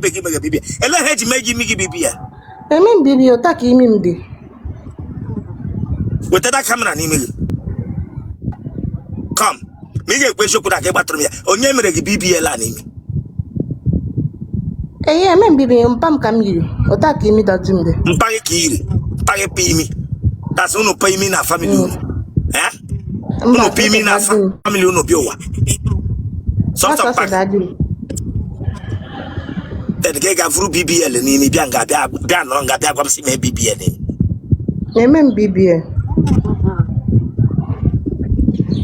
begi mega bibi. Ele heji megi migi bibi ya. Emi bibi otaki imi mdi. Wete da camera ni migi. Come. Migi ekwe shokuda ke batrum ya. Onye mere gi bibi ela ni mi. Emi bibi mpam kamiri. Otaki imi da jumde. Mpage kiri. Mpage pimi. That's uno pay me na family uno. Eh? Uno pay me na family uno biowa. Soft pack. Then the guy through BBL ni ni bianga bia no nga bia gwam si me BBL ni. Emi BBL.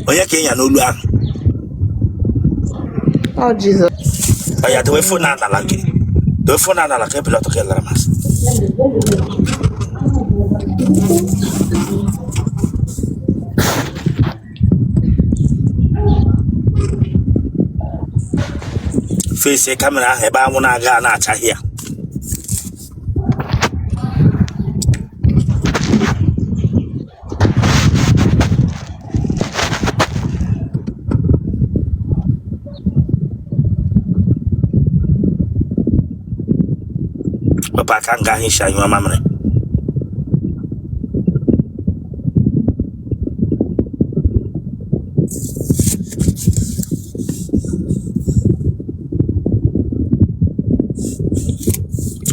Oya Kenya no lu ahụ. Oh Jesus. Oya the way phone na la ke. The phone na la ke bila to ke la mas. Face camera ebe amụ na-aga na-acha hia. Papa kan ga hin shanyu amamre.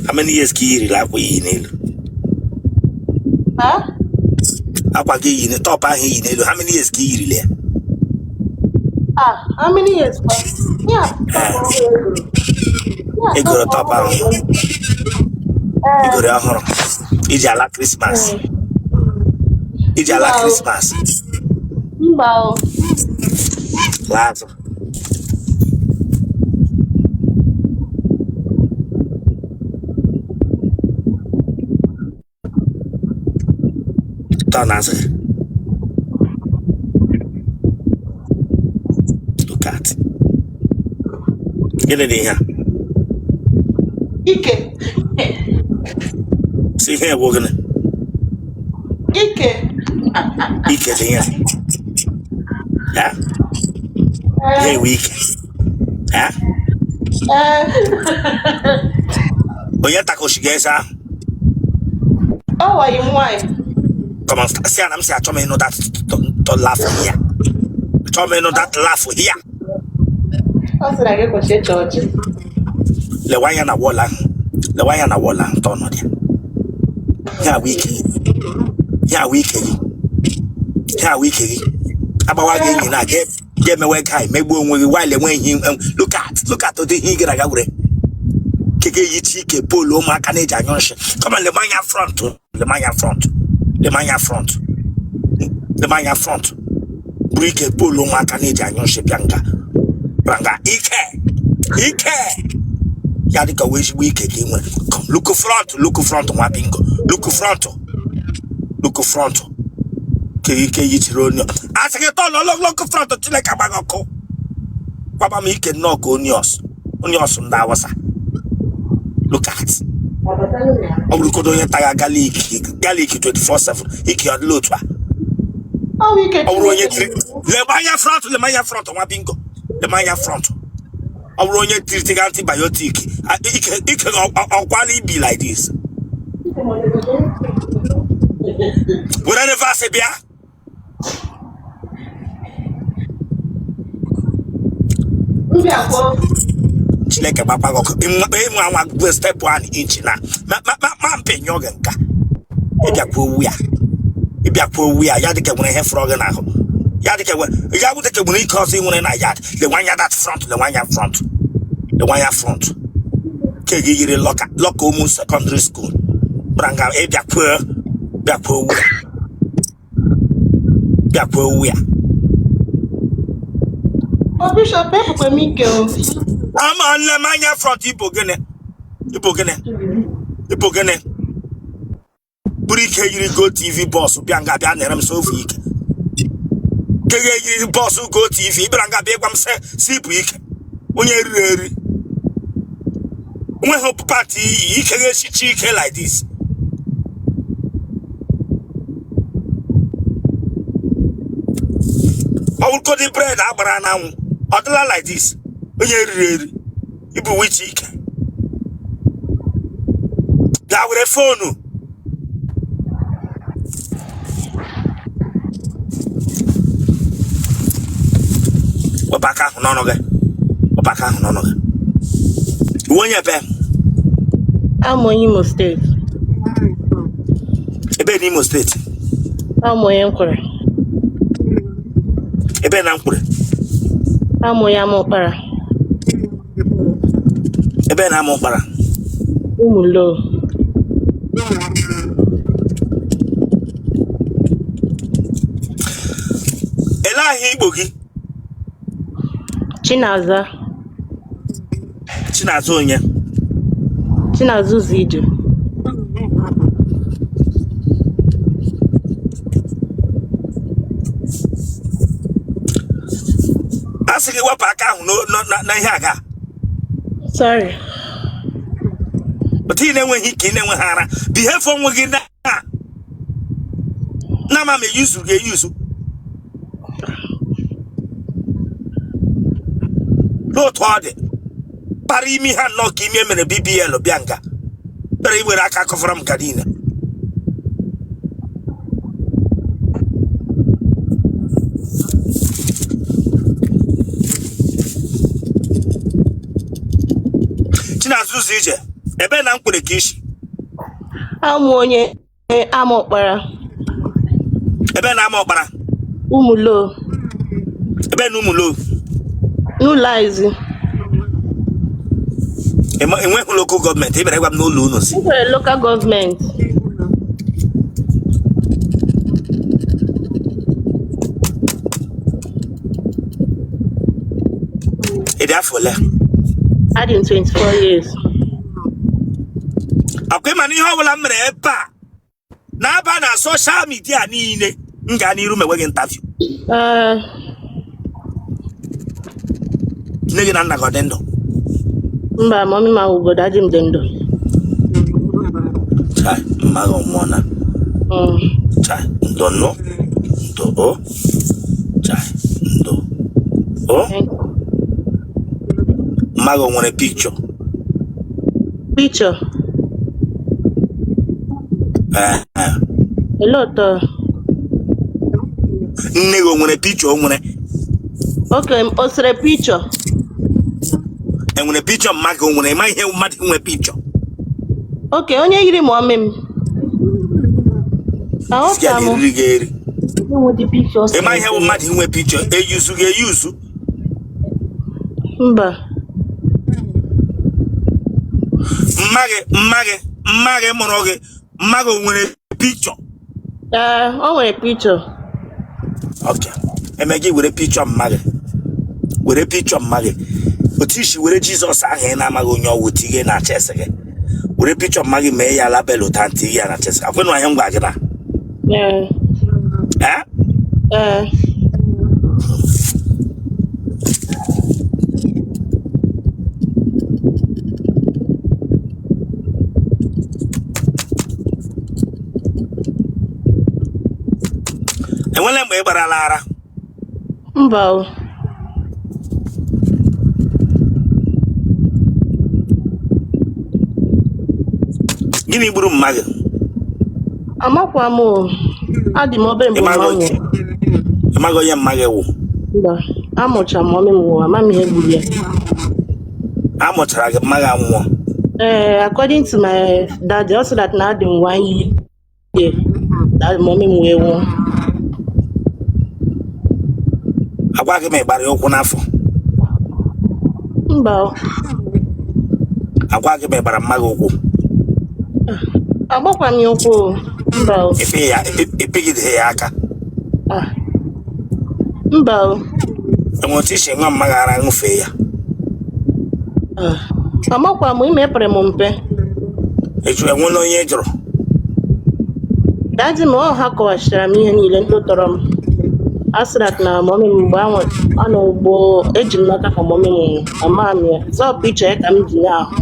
How many years ki la ko yi nelu? Huh? Akwa ki yi ne top ahụ yi nelu. How many years ki yiri le? How many years? Yeah. Igoro top ahụ. Igoro ọhụrụ. Iji ala Christmas. Iji ala Christmas. Mbao. Claro. Tonase. Look at. Get it in here. Ike. See here, we're gonna. Ike. Ike's in here. Yeah? Hey, week. Yeah? Oya tako shigesa. Oh, are you why? Come on, see, I'm saying, I told me know that to laugh here. I told me know that laugh here. What's that? I go to church. Le wanya na wala. Le wanya na wala. Tono dia. Ya wiki. Ya wiki. Ya wiki. Abawa ge na get me work high. Maybe while when him look at the he get a gure. Keke yichi ke polo ma kaneja nyonshe. Come on, le manya front. Le manya front. Le manya front. Le manya front. Brike polo ma kaneja nyonshe bianga. Branga Ike. Yadika wish we can come. Look front, my bingo. Look front. Ke yichironio. As I get all look front to like a bagako. Papa me can knock onions. Onions on that was. Look at. Oh, look at the entire garlic 24/7. He can't loot. Oh, we can. Oh, le maya front, my bingo. Le maya front. I will only treating antibiotic. It can quality be like this. Would I never say, Bia? Like a papa, in step 1 inch now. Man, pay yoga. If you poor, we are Yadika when I have frog now. Yadika, Yadika when he calls in when I yard. The one yard that front, the one yard front. Kegi lock almost secondary school. Branga, we are. Oh, Bishop, paper for me, girl. I'm on the mania front, Ibogene. Burike, go TV boss, Bianga, and I'm so weak. Kege, boss who go TV, Branga, Begam, see, weak. When you're ready. When hope party, you can get chicken like this. I will cut the bread, Abraham, Otele like this. When you're ready, you be with chicken. That with a phone. Opaka nonoge. Opaka nonoge. When you pay? I'm on Imo State. Ebe Imo State. I'm on Yankore. Ebe Nankure. I'm on Yamopara. Ebe Namopara. Umulo. Elahi Igbo. Chinaza. Chinaza onye. Chinazu Ziju. Asiki wapa aka ahụ na ihe aga. Sorry. But he na-enweghị ike na-enwe ara. Behave onwe gị na ma me use ga-use. N'otu ọ dị. Para imi ha nọ ka ime mere BBL bịa nga. Bere iwere aka kọfọrọ m ka niile. Chinazuzi ije ebe na mkpere ka ishi. Amụ onye Amokpara. Ebe na Amokpara. Umulo. Ebe na Umulo. N'ụlọizi. Enweghị local government. Ebe na-egwa m n'ụlọ unu si. Enwere local government. Ịdị afọ ole? Adị 24 years. Akwa ma n'ihe ọbụla m mere ebe a na-aba na social media niile m ga n'iru m enweghị interview. Nne gị na nna gị ọ dị ndụ? Mba, mami ma ugodo adị m dị ndụ. Chai, mma gị ọmụọ na. Chai, ndo no. Ndo o. Chai, ndo o. Mma gị nwere picture. Picture? Hello, to. Nne gị nwere picture o nwere. Okay, o sere picture. Enwere picture mma gị nwere, ịma ihe mmadụ nwere picture. Okay, onye yiri m ọmị m. Ahụta m. Ịma ihe mmadụ nwere picture, eyuzu ga-eyuzu. Mba. Mma gị mụrụ gị, mma gị nwere picture. O nwere picture. Okay. Eme gị were picture mma gị. Were picture mma gị. Otu isi were Jizọs ahụ ị na-amaghị onye ọwụ tinye na chest gị. Were picture mma gị mee ya label ụta ntị ya na chest. Akwụnụ ahịa ngwa gị na. Enwere mgbe ị gbarala ara? Mba o. Gịnị gburu mma gị? Amakwa m o. Adị m obere mgbe mma nwụrụ. Ịmaghị onye mma gị wụ? Mba, amụchara m ọmị m nwụrụ, ama m ihe gburu ya. Amụchara gị mma gị anwụọ? According to my daddy, also that now the 1 year that mommy m wee nwụọ. Agwa gị ma ị gbara ya ụkwụ n'afọ? Mba o. Agwa gị ma ị gbara mma gị ụkwụ? Agbakwa m ya ụkwụ o. Mba o. Epegide ya aka? Mba o. Enwe otu isi nwa mma gị ara ṅụfee ya? Amakwa m imepere m mpe. Eju enwela onye jụrụ? Daddy m ha kọwachara m ihe niile ndị tọrọ m. Asịrat na mọmị m mgbe ahụ a na ugbo eji m n'aka ka mọmị m ama m ya. Zọọ picha ya ka m ji ya ahụ.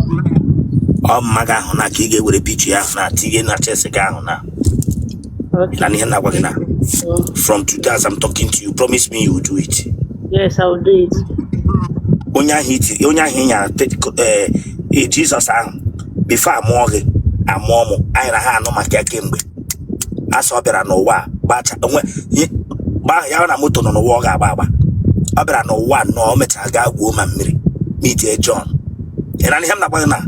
Ọ mma gị ahụ na ka ị ga-ewere picha ya na tinye na chest gị ahụ na. Na ihe na-agwa gị na. From today as I'm talking to you, promise me you will do it. Yes, I will do it. Onye ahụ ị nyara Jizọs ahụ before amụọ gị amụọmụ anyị na ha anụ maka ya kemgbe asọ ọ bịara n'ụwa gbacha onwe ya na moto nọ n'ụwa ọ ga-agba agba ọ bịara n'ụwa nọ o mechara gaa gwuo ma mmiri meetie John ịra ihe m na-agwa gị na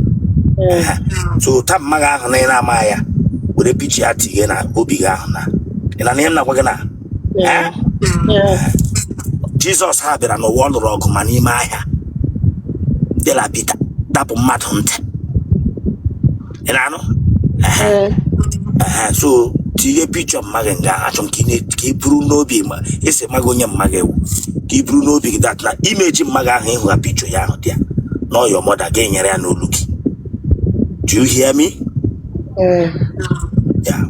so ta mmaga ahụ na ị na-ama ya were pichi ya tighe na obi gị ahụ na ịra ihe m na-agwa gị na Jizọs ha bịara n'ụwa ọ lụrụ ọgụ ma n'ime ahịa dịla Pita dapụ mmadụ ntị ị na-anụ so tinye pichọ mma gị nga achọ m ka ị buru n'obi ma esi mmaga onye mma gị ewu ka ị buru n'obi gị dat na imeji mma gị ahụ ịhụ ha pichọ ya ahụ dị ya na ọyọ mọda ga-enyere ya n'olu gị. Do you hear me? Yeah.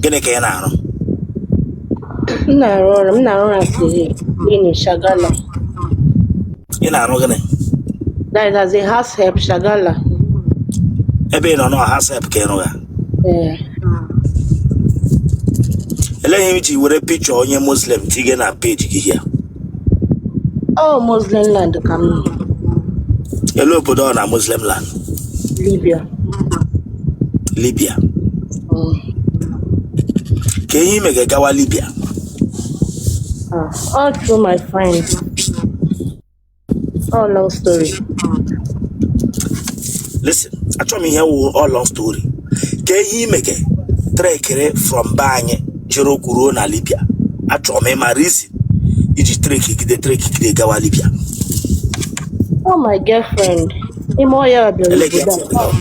Gịnị ka ị na-arụ? M na-arụ ọrụ na clinic Shagala. Ị na-arụ gịnị? That is as a house help Shagala. Ebe ị nọ house help ka ị nọ ya? Eleghị iji were picture onye Muslim tige na page gị ya. Oh, Muslim land ka m nọ. Ele obodo ọ na Muslim land? Libya. Libya. Ka ihe ime ga-gawa Libya? All through my friends. All long story. Listen, achọrọ m ihe wụ all long story. Ka ihe ime ga trekere from be anyị jere kwuruo na Libya. Achọrọ m ịma reason iji trekigide gawa Libya. Oh, my girlfriend. Imo ya bịara obodo.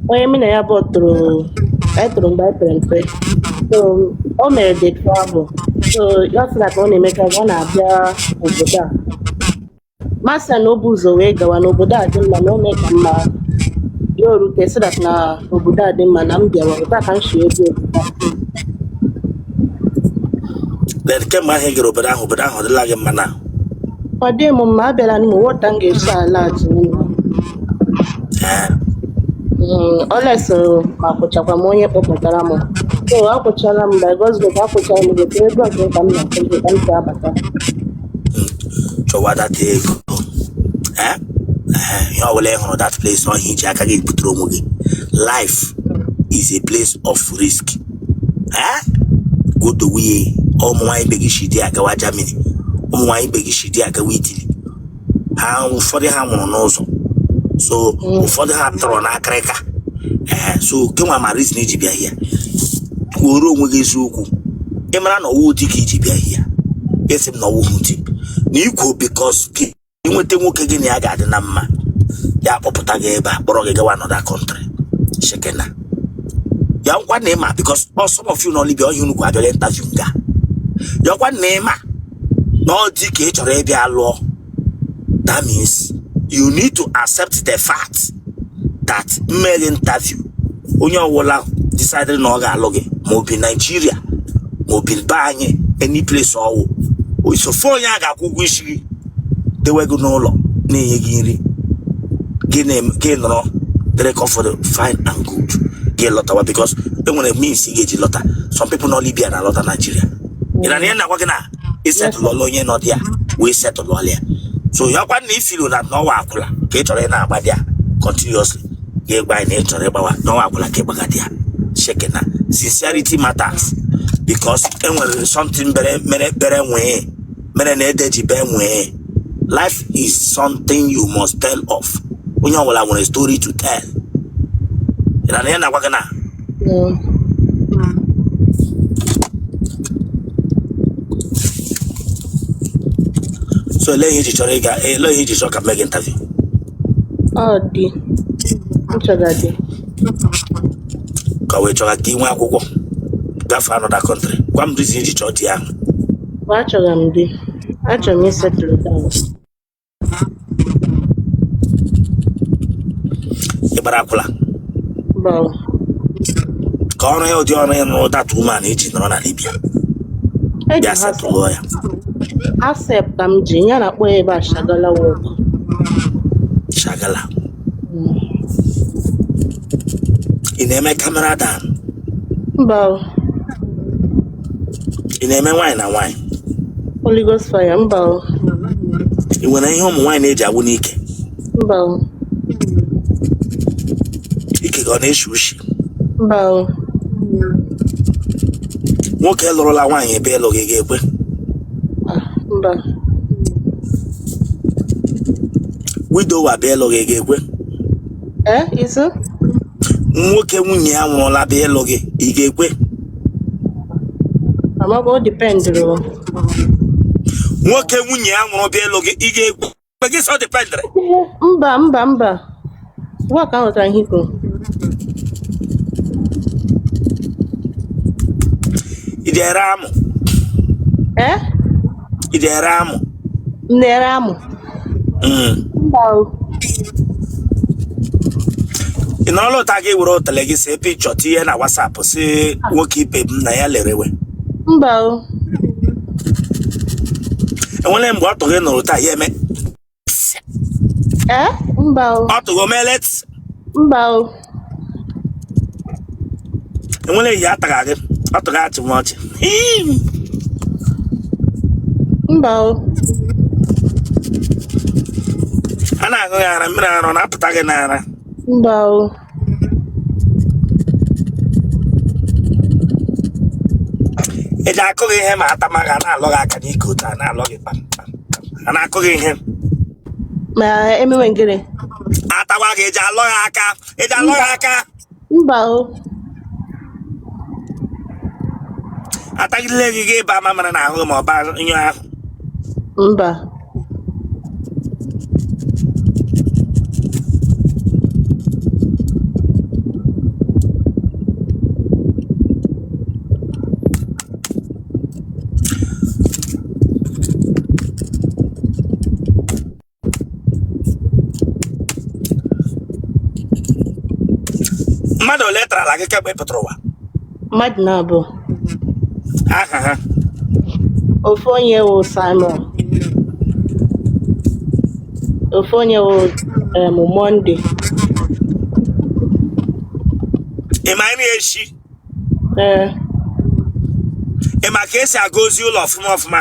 Onye mụ na ya bụ tụrụ mgbe anyị pere mpe. So o mere the travel. So ya sị na ka ọ na-eme ka ọ na-abịa obodo a. Masị na o bụ ụzọ wee gawa n'obodo a dị mma na o mee ka mma ya orute sị that na obodo a dị mma na m bịawa ụta ka m si ebi obodo a. Then kemgbe ahụ gara obodo ahụ ọ dịla gị mma na? Ọ dị m mma abịala n'ime wọta m ga-esi ala atụ n'ime. Ọ lesoro ma akwụchakwa m onye kpọpụtara m. So akwụchala m by God's grace akwụchala m gotere ego nke ka m na-akụzi ka m si abata. Chọwa data ego. Ihe ọbụla ị hụrụ that place ọhịa iji aka gị butere onwe gị. Life is a place of risk. Go to we ụmụ nwaanyị be gị shidi agawa Germany, ụmụ nwaanyị be gị shidi agawa Italy. Ha ụfọdụ ha nwụrụ n'ụzọ, so ụfọdụ ha tọrọ n'akịrịka. So kenwa ma reason iji bịa hịa kwuoro onwe gị eziokwu. Ị mara na ọwụ dị ka iji bịa hịa esi m na ọwụ hụ dị na ikwu because gị inweta nwoke gị na ya ga-adị na mma ya kpọpụta gị ebe a kpọrọ gị gawa another country shekena ya nkwa na ịma because some of you nọ Libya ọhịa unu abịara interview nga ya nkwa na ịma na ọ dị ka ị chọrọ ịbịa lụọ. That means you need to accept the fact that male interview onye ọwụla decided na ọ ga-alụ gị ma obi Nigeria ma obi be anyị any place ọwụ osofo onye a ga-akwụ ụgwọ isi gị dewe gị n'ụlọ na-enye gị nri gị nọrọ very comfortable fine and good gị lọtawa because enwere means ị ga-eji lọta. Some people nọ Libya na lọta Nigeria. Ị na ihe na-agwa gị na isetụlụ onye nọ dị ya wee setụlụ ọlụ ya. So ya kwa na ifilu na n'ọwa akwụla ka ị chọrọ ị na-agba dị ya continuously ga ịgba na ị chọrọ ịgbawa n'ọwa akwụla ka ịgbaga dị ya shekena. Sincerity matters because enwere something mere na edeji be nwee. Life is something you must tell of. Onye ọbụla nwere story to tell. Ị na ihe na-agwa gị na so eleghị iji chọrọ ka mee gị interview. Ọ dị nchọga dị ka wee chọga ka ị nwee akwụkwọ gafee another country. Gwa m reason iji chọọ dị ahụ. Achọrọ m dị achọrọ m isetụlụ down. Ị gbara akwụla ka ọrụ ya ụdị ọrụ ya nụrụ data woman iji nọrọ na Libya ya setụlụọ ya. Accept ka m ji ya na-akpọ ebe a Shagala work. Shagala. Ị na-eme camera down? Mba. Ị na-eme nwaanyị na nwaanyị? Holy Ghost fire, mba. I nwere ihe ụmụ nwaanyị na-eji agwụ n'ike? Mba. Ike ga ọ na-eshi ushi? Mba. Nwoke lụrụla nwaanyị ebe ịlụghị ga-ekwe? Mba. Widow abịa ịlụghị ga-ekwe? Isu? Nwoke nwunye ya nwụrụla bịa ịlụghị ị ga-ekwe? Amago depend ro. Nwoke nwunye ya nwụrụ bịa ịlụghị ị ga-ekwe? Gị sọ dependere? Mba. Wa ka nghọtara ihe ikwu. Ị dere amụ? Ị dere amụ? Ndere amụ? Mba. Ị nọrọ ụta gị were Otele gị see pikchọ tinye na WhatsApp si nwoke ibe m na ya lerewe? Mba. Enwere mgbe ọ tụrụ gị nụrụ taa ya eme? Mba. Ọ tụrụ melet? Mba. Enwere ihe ataga gị? Ọ tụrụ achị m ọchị? Mba. A na-aṅụ ya ara, mmiri ara ọ na-apụta gị n'ara? Mba. Ị ji akụ gị ihe ma atama gị na-alụ gị aka n'ike otu a na-alụ gị kpam. A na-akụ gị ihe? Ma emewe ngere? Atawa gị eji alụ gị aka? Eji alụ gị aka? Mba. Atagidele gị ịba mamara na ahụ ma ọ ba nyụ ahụ? Mba. Mmadụ ole tarala gị kemgbe ị pụtara ụwa? Mmadụ na-abụ. Aha ha? Ofu onye wụ Simon. Ofu onye wụ Monday. Ị ma nri echi? Ị ma ka esi aga ozi ụlọ ọfụma?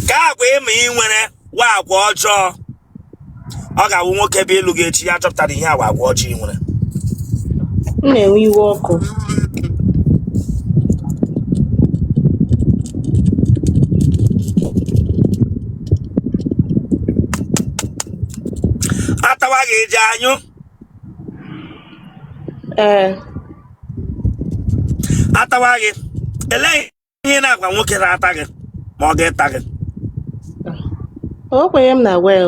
Ka agwa ịma ị nwere wa agwa ọjọọ, ọ ga-awụ nwoke bụ ịlụ gị echi ya chọpụtara ihe agwa ọjọọ ị nwere. M na-enwe iwe ọkụ. Atawa gị eji anyụ? Atawa gị, elee ihe na-agwa nwoke na-ata gị ma ọ ga-eta gị? O kwenye m na-agwa ya.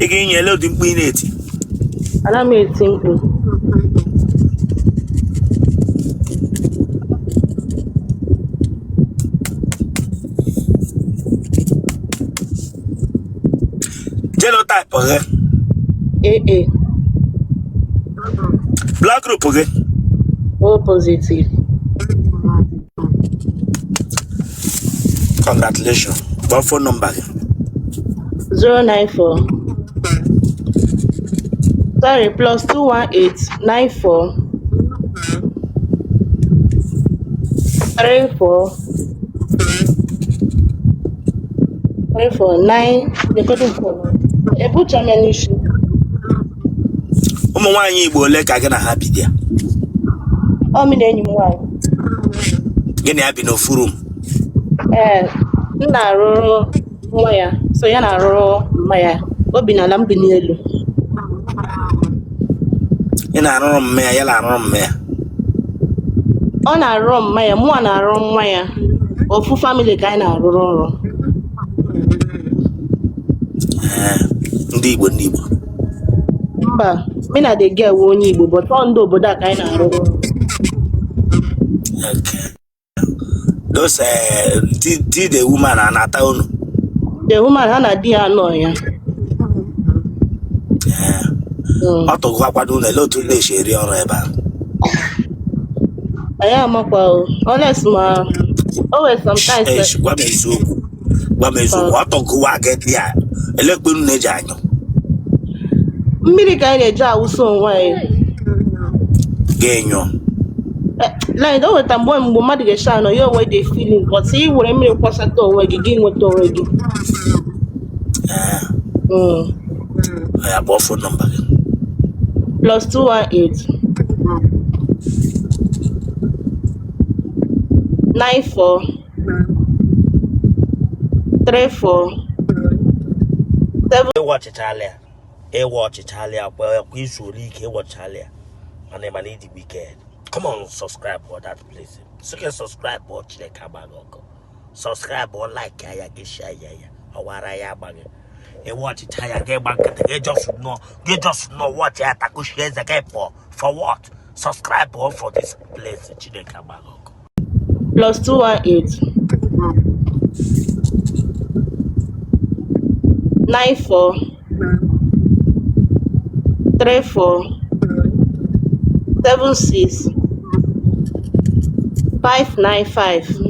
Ị ga-enye ele ụdị mkpu ị na-eti? Ana m eti mkpu. Genotype gị? AA. Blood group gị? O positive. Congratulations. What phone number? 094. Sorry, plus 21894 34 349. Ebucha m n'isi. Ụmụ nwaanyị Igbo ole ka gị na ha bi dị ya? Ọ mi na enyi m nwaanyị. Gị na ya bi n'ofu room? M na-arụrụ nwa ya, so ya na-arụrụ mma ya. O bi n'ala, m bi n'elu. Ị na-arụrụ mma ya, ya na-arụrụ mma ya? Ọ na-arụrụ mma ya, mụnwa na-arụ nwa ya. Ofu family ka anyị na-arụrụ ọrụ. Ndị Igbo. Mba, me na the girl wụ onye Igbo, but ọ ndị obodo a ka anyị na-arụrụ ọrụ. Okay. Those the woman anata unu? The woman ha na di ya anọ ya. Ọ tụgụ akwado unu ele otu na-esi eri ọrụ ebe a? Anyị amakwa o. Honest ma, always sometimes. Gwa m eziokwu. Ọ tụgụwa gị di ya ele ekpe unu na-eji anyụ? Mmiri ka anyị na-eji awụsa onwe anyị. Genyo. Like don't wait mgbe mmadụ ga-esha no your way they feeling but see were mmiri kwasata onwe gị gị nweta onwe gị. I have a phone number. +218 94 34 7. Watch Italia. Watch Italia. Well, we should watch Italia. And then I need the weekend. Come on, subscribe for that place. So you can subscribe, watch the Nwagbogho. Subscribe or like, I get share, or what I am. And watch Italia. Get back. They just know what I have to share the game for what? Subscribe for this place. Nwagbogho. +218 94 34 76 595.